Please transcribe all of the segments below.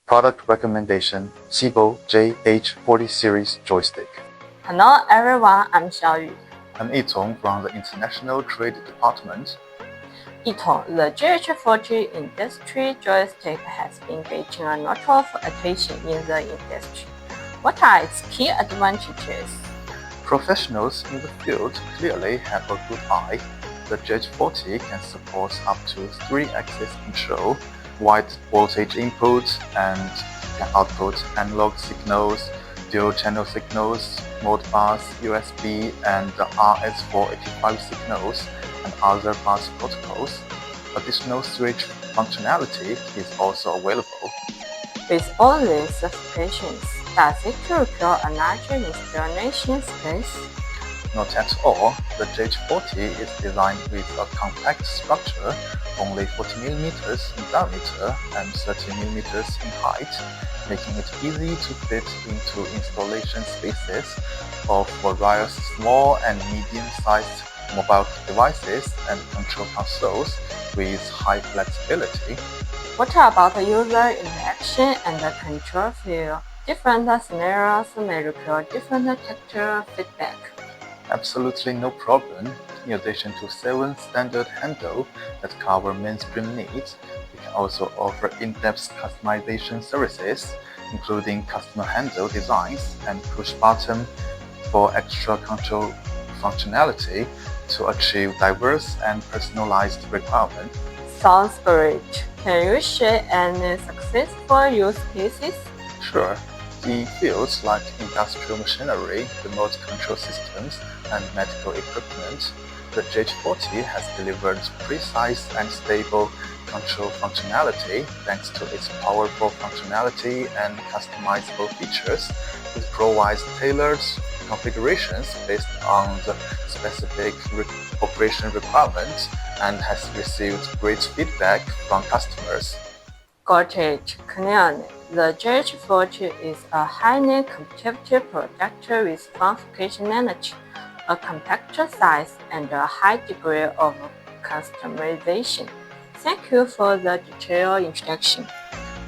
Product recommendation: Sibo JH40 series joystick. Hello everyone, I'm Xiaoyu. I'm Yitong from the International Trade Department. Yitong, the JH40 industry joystick has been gaining a lot of attention in the industry. What are its key advantages? Professionals in the field clearly have a good eye. The JH40 can support up to 3-axis control, wide voltage input, and can output analog signals, dual-channel signals, Modbus, USB, and RS485 signals, and other bus protocols. Additional switch functionality is also available. With all these specifications, does it require a larger installation space? Not at all. The JH40 is designed with a compact structure, only 40mm in diameter and 30mm in height, making it easy to fit into installation spaces of various small and medium-sized mobile devices and control consoles with high flexibility. What about the user interaction and the control feel? Different scenarios may require different tactile feedback. Absolutely no problem. In addition to 7 standard handles that cover mainstream needs, we can also offer in-depth customization services, including custom handle designs and push button for extra control functionality to achieve diverse and personalized requirements. Sounds great. Can you share any successful use cases? Sure. In fields like industrial machinery, remote control systems, and medical equipment, the JH40 has delivered precise and stable control functionality thanks to its powerful functionality and customizable features. It provides tailored configurations based on the specific operation requirements and has received great feedback from customers. Got it. Clearly, the JH40 is a highly competitive product with fun functionality, a compact size, and a high degree of customization. Thank you for the detailed introduction.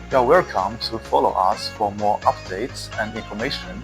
You are welcome to follow us for more updates and information.